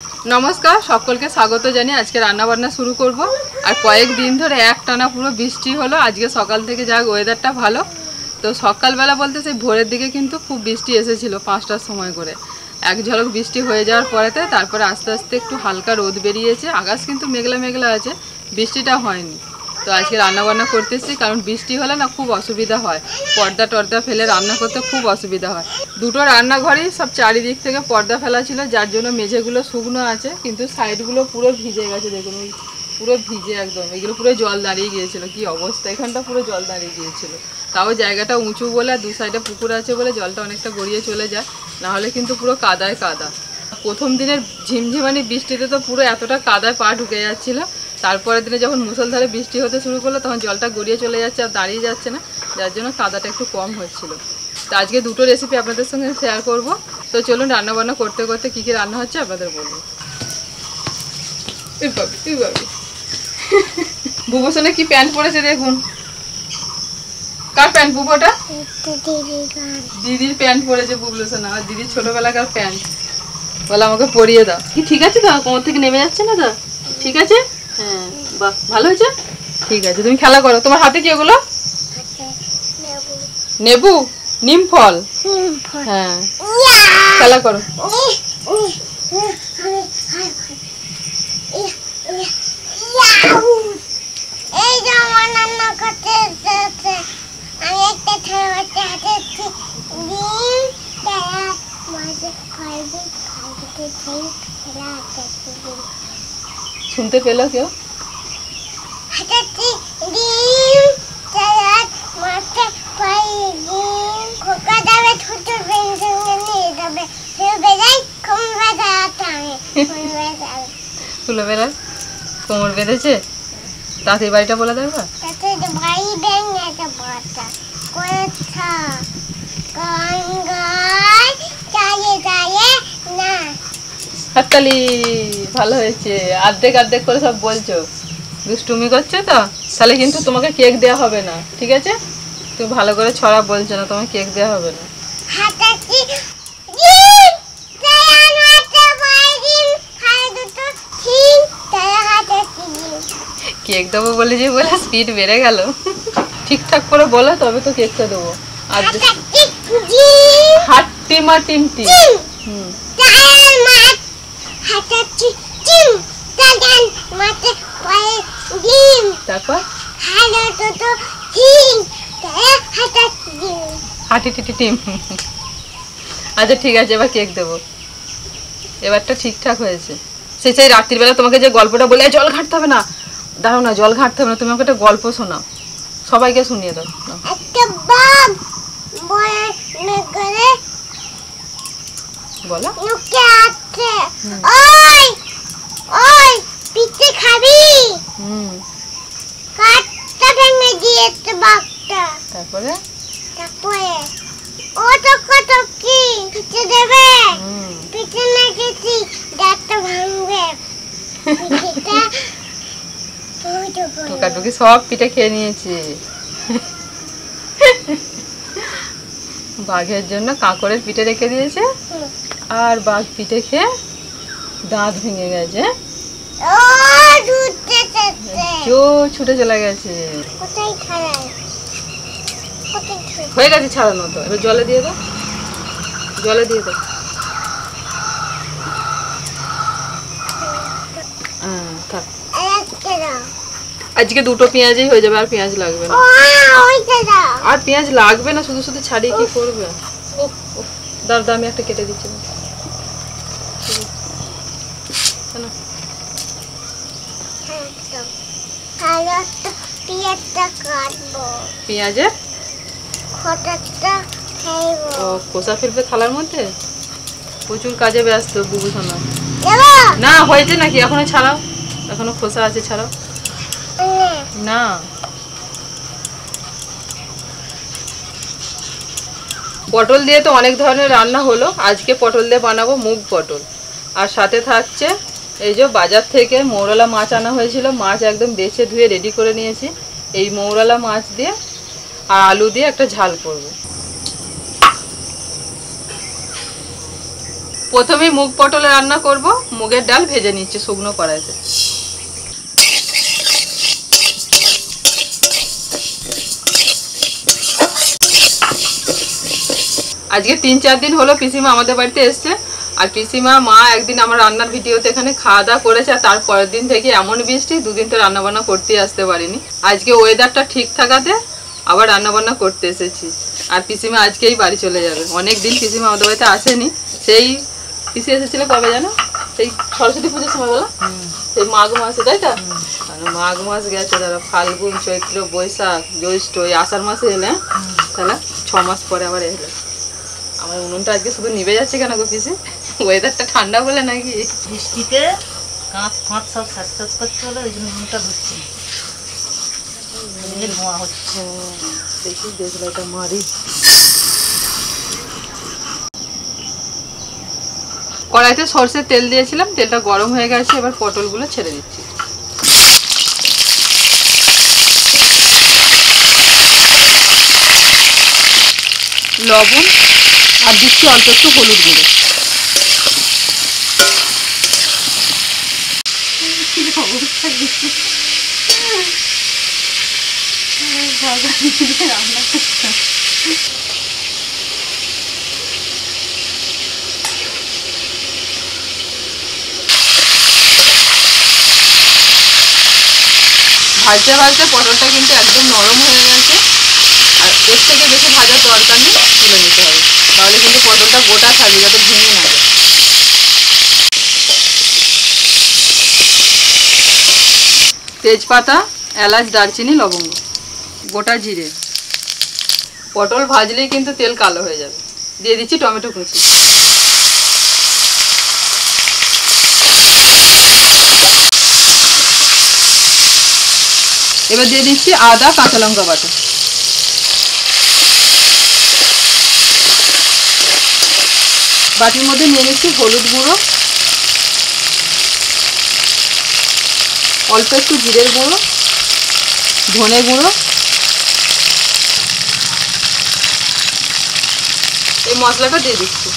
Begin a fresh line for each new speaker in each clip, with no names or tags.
नमस्कार सकलके स्वागत जानिए आज के रान्ना बान्ना शुरू करब और कयेक दिन धरे एकटाना पुरो बिस्टी हलो। आज के सकाल थेके जा वेदारटा भालो तो सकाल बेला बोलते से भोरेर दिके किन्तु खूब बिस्टी एसेछिलो 5टार समय करे एक झलक बिस्टी हो जाओयार परेते तारपरे आस्ते आस्ते एकटु हालका रोद बेरिয়েছে आकाश किन्तु मेघला मेघला आछे बिस्टिटा हयनि। तो आज के रान्ना बान्ना करतेছি कारण बिस्टी होले ना खूब असुविधा है पर्दा टर्दा फेले रान्ना करते खूब असुविधा है। दुटो रान्नाघरই सब चारिदिक থেকে पर्दा फेला ছিল যার জন্য মেঝেগুলো শুকনো আছে কিন্তু সাইডগুলো পুরো ভিজে গেছে। দেখুন পুরো ভিজে একদম এগুলো পুরো জল দাঁড়িয়ে গিয়েছিল কি অবস্থা এখানটা পুরো জল দাঁড়িয়ে গিয়েছিল। তাও জায়গাটা উঁচু বলে দুই সাইডে পুকুর আছে বলে জলটা অনেকটা গড়িয়ে চলে যায় না হলে কিন্তু পুরো কাদায় কাদা। প্রথম দিনের ঝিমঝিমানি বৃষ্টিতে তো পুরো এতটা কাদায় পা ঢুকে যাচ্ছিল তারপরের দিনে যখন মুষলধারে বৃষ্টি হতে শুরু করলো তখন জলটা গড়িয়ে চলে যাচ্ছে আর দাঁড়িয়ে যাচ্ছে না যার জন্য কাদাটা একটু কম হচ্ছিল। তো আজকে দুটো রেসিপি আপনাদের সঙ্গে শেয়ার করব। তো চলুন রান্না বান্না করতে করতে কী কী রান্না হচ্ছে আপনাদের বলবো। বুবু সোনা কি প্যান্ট পরেছে দেখুন। কার প্যান্ট বুবুটা? দিদির প্যান্ট পরেছে বুবলু সোনা আর দিদির ছোটবেলাকার প্যান্ট বলে আমাকে পরিয়ে দাও। কি ঠিক আছে তো কোমর থেকে নেমে যাচ্ছে না তো ঠিক আছে? হ্যাঁ বাহ ভালো হয়েছে ঠিক আছে। তুমি খেলা করো। তোমার হাতে কি ওগুলো? নেবু নিম ফল। হ্যাঁ খেলা করো। শুনতে পেলো কেউ? ফুলো বেড়ার কোমর বেঁধেছে তাঁতির বাড়িটা বলে দেবে। হাততালি ভালো হয়েছে। অর্ধেক অর্ধেক করে সব বলছো দুষ্টুমি করছো তো তাহলে কিন্তু তোমাকে কেক দেওয়া হবে না ঠিক আছে? তুমি ভালো করে ছড়া বলছো না তোমাকে কেক দেওয়া হবে না। কেক দেবো বলে যে বলে স্পিড বেড়ে গেল। ঠিকঠাক করে বলো তবে তো কেকটা দেবো। আর হাট্টি মা টিমটি তারপর হাঁটি টিটি টিম। আচ্ছা ঠিক আছে এবার কেক দেবো। এবারটা ঠিকঠাক হয়েছে। সে চাই রাত্রির বেলা তোমাকে যে গল্পটা বলে জল ঘাঁটতে হবে না দাঁড়াও না জল ঘাঁটতে হবে না তুমি আমাকে একটা গল্প শোনাও সবাইকে শুনিয়ে দাও। বলো তারপরে টুকাটুকি সব পিঠে খেয়ে নিয়েছি। বাঘের জন্য কাঁকড়ের পিঠে রেখে দিয়েছে আর বাঘ পিঠে খেয়ে দাঁত ভেঙে গেছে ছুটে চলে গেছে। হয়ে গেছে ছাড়ানো তো এবার জলে দিয়ে দাও জলে দিয়ে দাও। থাক আজকে দুটো পেঁয়াজই হয়ে যাবে আর পেঁয়াজ লাগবে না। আর পেঁয়াজ লাগবে না শুধু শুধু ছাড়িয়ে কি করবে। দাঁড় আমি একটা কেটে দিচ্ছি। পেঁয়াজের খোসা ফেলবে থালার মধ্যে প্রচুর কাজে ব্যস্ত বুবু সোনা। না হয়েছে নাকি এখনো ছাড়াও এখনো খোসা আছে ছাড়াও না। পটল দিয়ে তো অনেক ধরনের রান্না হলো আজকে পটল দিয়ে বানাবো মুগ পটল আর সাথে থাকছে এই যে বাজার থেকে মৌরলা মাছ আনা হয়েছিল মাছ একদম বেছে ধুয়ে রেডি করে নিয়েছি এই মৌরলা মাছ দিয়ে আর আলু দিয়ে একটা ঝাল করব। প্রথমে মুগ পটলের রান্না করব। মুগের ডাল ভেজে নিচ্ছি শুকনো কড়াইতে। আজকে 3-4 দিন হলো পিসিমা আমাদের বাড়িতে এসছে। আর পিসিমা মা একদিন আমার রান্নার ভিডিওতে এখানে খাওয়া দাওয়া করেছে, আর তারপরের দিন থেকে এমন বৃষ্টি, দুদিন তো রান্না বান্না করতে আসতে পারিনি। আজকে ওয়েদারটা ঠিক থাকাতে আবার রান্না বান্না করতে এসেছি। আর পিসিমা আজকেই বাড়ি চলে যাবে। অনেক দিন পিসিমা আমাদের বাড়িতে আসেনি। সেই পিসি এসেছিল কবে জানো, সেই সরস্বতী পুজোর সময় বলো, সেই মাঘ মাসে, তাই তো? মাঘ মাস গেছে, ধরো ফাল্গুন, চৈত্র, বৈশাখ, জ্যৈষ্ঠ, এই আষাঢ় মাসে এলে, তাহলে 6 মাস পরে আবার এলো। আমার উনুনটা আজকে শুধু নিভে যাচ্ছে কেন গো পিসি? ওয়েদারটা ঠান্ডা বলে নাকি?
বৃষ্টিতে কাঁচ ফাঁচ সব শ্বাস করতে হলো, ওই জন্য উনুনটা ধরছে, ধোঁয়া হচ্ছে।
দেখি দেখলাটা মারি। কড়াইতে সরষের তেল দিয়েছিলাম, তেলটা গরম হয়ে গেছে। এবার পটলগুলো ছেড়ে দিচ্ছি। লবণ আর দিচ্ছি অল্প একটু হলুদ গুঁড়ো। ভাজতে ভাজতে পটলটা কিন্তু একদম নরম হয়ে গেছে। আর এর থেকে বেশি ভাজার দরকার নেই, তুলে নিতে হবে। তাহলে কিন্তু পটলটা গোটা থাকবে, যাতে ভেঙে না যায়। তেজপাতা, এলাচ, দারচিনি, লবঙ্গ, গোটা জিরে। পটল ভাজলেই কিন্তু তেল কালো হয়ে যাবে। দিয়ে দিচ্ছি টমেটো কুচি। এবার দিয়ে দিচ্ছি আদা, কাঁচা লঙ্কা বাটা। বাটির মধ্যে নিয়ে নিচ্ছি হলুদ গুঁড়ো, অল্প একটু জিরের গুঁড়ো, ধনে গুঁড়ো। এই মশলাটা দিয়ে দিচ্ছি।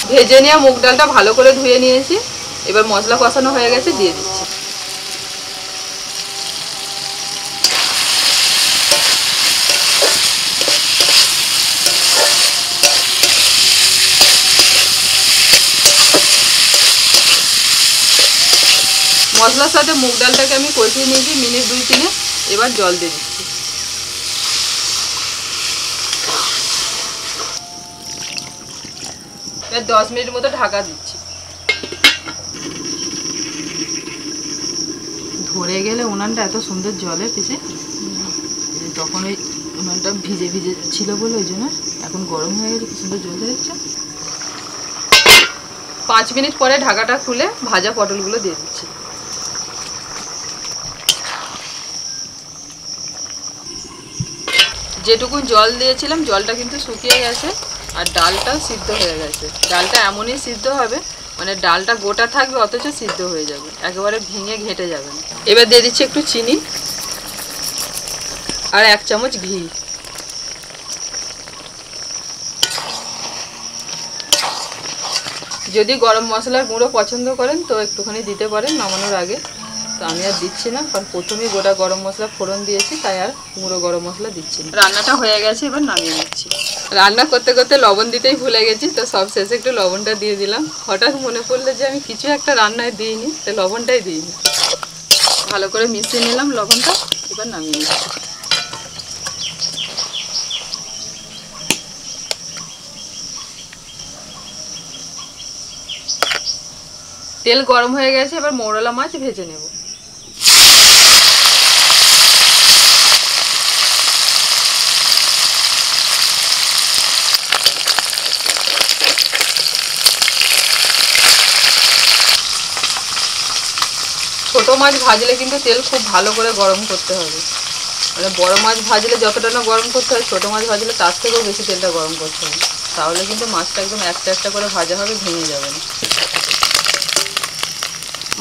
ভেজে নেওয়া মুগ ডালটা ভালো করে ধুয়ে নিয়েছি। এবার মশলা কষানো হয়ে গেছে, দিয়ে দিচ্ছি। মশলার সাথে মুগ ডালটাকে আমি কষিয়ে নিয়েছি মিনিট 2-3। এবার জল দিয়ে দিচ্ছি। এবার 10 মিনিট মতো ঢাকা দিচ্ছি। ধরে গেলে উনানটা এত সুন্দর জলে পিসে, তখন ওই উনানটা ভিজে ভিজে ছিল বলে ওই জন্য এখন গরম হয়ে গেছে, কি সুন্দর জল দেখছো। 5 মিনিট পরে ঢাকাটা খুলে ভাজা পটলগুলো দিয়ে দিচ্ছি। যেটুকু জল দিয়েছিলাম জলটা কিন্তু শুকিয়ে গেছে, আর ডালটাও সিদ্ধ হয়ে গেছে। ডালটা এমনই সিদ্ধ হবে, মানে ডালটা গোটা থাকবে অথচ সিদ্ধ হয়ে যাবে, একেবারে ভেঙে ঘেটে যাবে না। এবার দিয়ে দিচ্ছি একটু চিনি আর 1 চামচ ঘি। যদি গরম মশলার গুঁড়ো পছন্দ করেন তো একটুখানি দিতে পারেন নামানোর আগে। তো আমি আর দিচ্ছি না, কারণ প্রথমেই গোটা গরম মশলা ফোড়ন দিয়েছি, তাই আর গুঁড়ো গরম মশলা দিচ্ছি না। রান্নাটা হয়ে গেছে, এবার নামিয়ে নিচ্ছি। রান্না করতে করতে লবণ দিতেই ভুলে গেছি, তো সব শেষে একটু লবণটা দিয়ে দিলাম। হঠাৎ মনে পড়লো যে আমি কিছু একটা রান্নায় দিইনি, তো লবণটাই দিইনি। ভালো করে মিশিয়ে নিলাম লবণটা, এবার নামিয়ে নিচ্ছি। তেল গরম হয়ে গেছে, এবার মৌরলা মাছ ভেজে নেব। ছোট মাছ ভাজলে কিন্তু তেল খুব ভালো করে গরম করতে হবে। মানে বড় মাছ ভাজলে যতটা না গরম করতে হয়, ছোট মাছ ভাজলে তার থেকেও বেশি তেলটা গরম করতে হবে। তাহলে কিন্তু মাছটা একদম একটা একটা করে ভাজা হবে, ভেঙে যাবে না।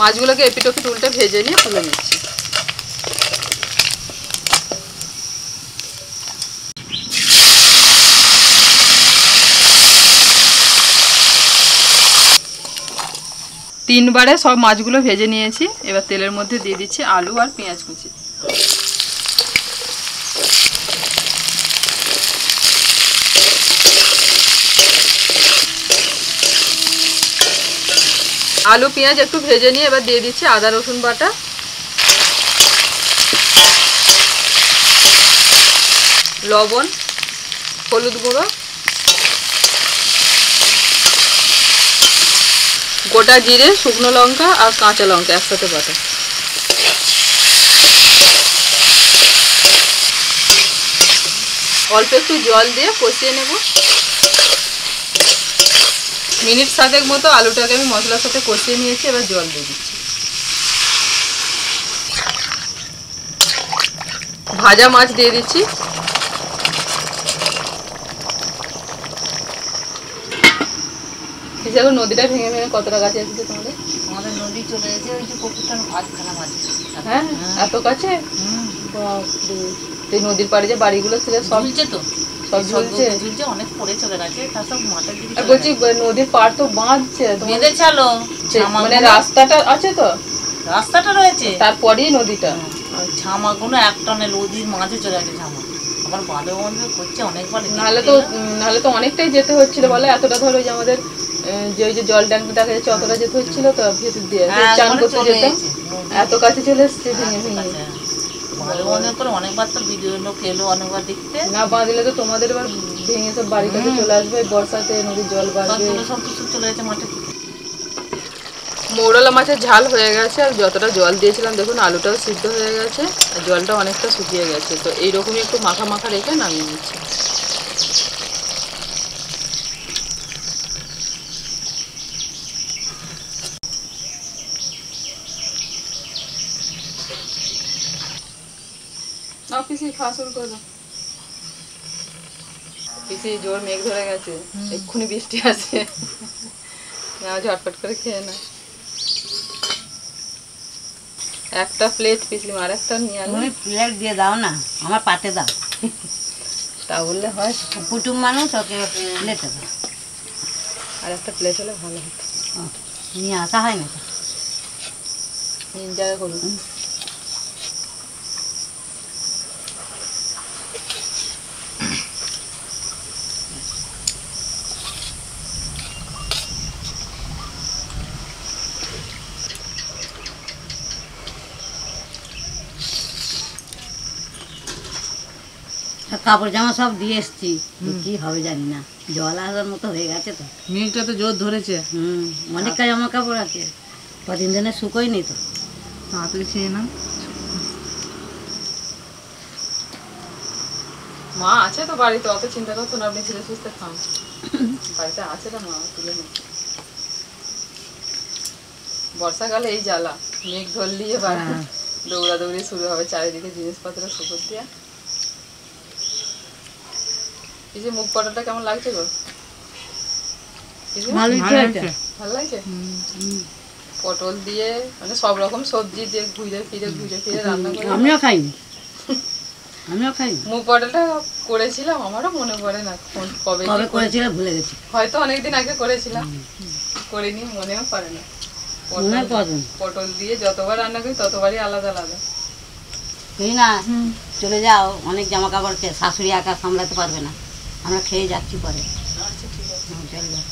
মাছগুলোকে এপিট ওপিট উল্টে ভেজে নিয়ে তুলে নিচ্ছি। 3 বারে সব মাছগুলো ভেজে নিয়েছি। এবার তেলের মধ্যে দিয়ে দিচ্ছি আলু আর পেঁয়াজ কুচি। আলু পেঁয়াজ একটু ভেজে নিয়ে এবার দিয়ে দিচ্ছি আদা রসুন বাটা, লবণ, হলুদ গুঁড়ো, গোটা জিরে, শুকনো লঙ্কা আর কাঁচা লঙ্কা একসাথে বাটা। অল্প একটু জল দিয়ে কষিয়ে নেব। মিনিট 7 মতো আলুটাকে আমি মশলার সাথে কষিয়ে নিয়েছি। এবার জল দিয়ে দিচ্ছি। ভাজা মাছ দিয়ে দিচ্ছি। এখন নদীটা ভেঙে ভেঙে কতটা কাছে আসছে তোমাদের?
আমাদের নদী চলে এসে ওই যে পুকুরটা ভাতখানা মাঝে।
হ্যাঁ এত কাছে? এই নদীর পাড়ে যে বাড়িগুলো ছিল সব
ঝুলছে তো,
সব ঝুলছে,
অনেক পড়ে চলে গেছে। তার সব মাথার দিকে
বলছি নদীর পাড় তো বাঁধছে,
বেঁধেছালো
মানে রাস্তাটা আছে তো,
রাস্তাটা রয়েছে
তারপরেই নদীটা।
ঝামাগুলো এক টনে নদীর মাঝে চলে গেছে ঝামা। আবার বাঁধে বন্ধ করছে অনেকবার,
নাহলে তো অনেকটাই যেতে হচ্ছিল বলে। এতটা ধরো যে আমাদের যে জল ট্যাঙ্ক দেখা যাচ্ছে অতটা যেতে হচ্ছিল তো ভেতর দিয়ে চান করতে যেতাম। এত কাছে চলে এসছে ভেঙে ভেঙে।
অনেকবার তো ভিডিও লোক এলো অনেকবার দেখতে।
না বাঁধলে তো তোমাদের এবার ভেঙে সব বাড়ি কাছে চলে আসবে, বর্ষাতে নদীর জল বাড়বে,
সব কিছু চলে গেছে মাঠে।
মৌরলা মাছের ঝাল হয়ে গেছে। আর যতটা জল দিয়েছিলাম দেখুন আলুটাও সিদ্ধ হয়ে গেছে আর জলটা অনেকটা শুকিয়ে গেছে। তো এইরকমই একটু মাখা মাখা রেখে নামিয়ে নিচ্ছি। পিসি খাওয়া শুরু করে দাও। পিসি জোর মেঘ ধরে গেছে, এক্ষুনি বৃষ্টি আসে, ঝটপট করে খেয়ে না। একটা প্লেট পিসি আর একটা নিয়ে আনো।
প্লেট দিয়ে দাও না, আমার পাতে দাও।
তা বললে হয়?
কুটুম মানুষ, ওকে প্লেটে দাও।
আর একটা প্লেট হলে ভালো হতো।
নিয়ে আসা হয় না,
নিন জায়গা করুন।
কাপড় জামা সব দিয়ে এসছি, কি হবে জানি না। জল আসার মতো হয়ে গেছে তো,
মেঘটা তো জোর ধরেছে।
অনেকটা জামা কাপড় আছে, কদিন দিনে শুকোই নি তো।
তাড়াতাড়ি খেয়ে না। মা আছে তো বাড়িতে, অত চিন্তা করতো না। আপনি ছেলে সুস্থ খান, বাড়িতে আছে তো মা তুলে নেই। বর্ষাকালে এই জ্বালা, মেঘ ধরলি এবার দৌড়াদৌড়ি শুরু হবে চারিদিকে জিনিসপত্র শুকুর দিয়া। এই যে মুগ পটাটা কেমন লাগছে গো? ভালো লাগছে। পটল দিয়ে মানে সব রকম সবজি দিয়ে ঘুরে ফিরে রান্না করে।
আমিও খাইনি।
মুগ পটাটা করেছিলাম, আমারও মনে পড়ে না কবে
করেছিলাম, ভুলে গেছি।
হয়তো অনেকদিন আগে করেছিলাম, করিনি, মনেও পড়ে না। পটল দিয়ে যতবার রান্না করি ততবারই আলাদা আলাদা।
না চলে যাও, অনেক জামা কাপড় শাশুড়ি একা সামলাতে পারবে না, আমরা খেয়ে যাচ্ছি পরে।
আচ্ছা ঠিক আছে,
চলে যাও।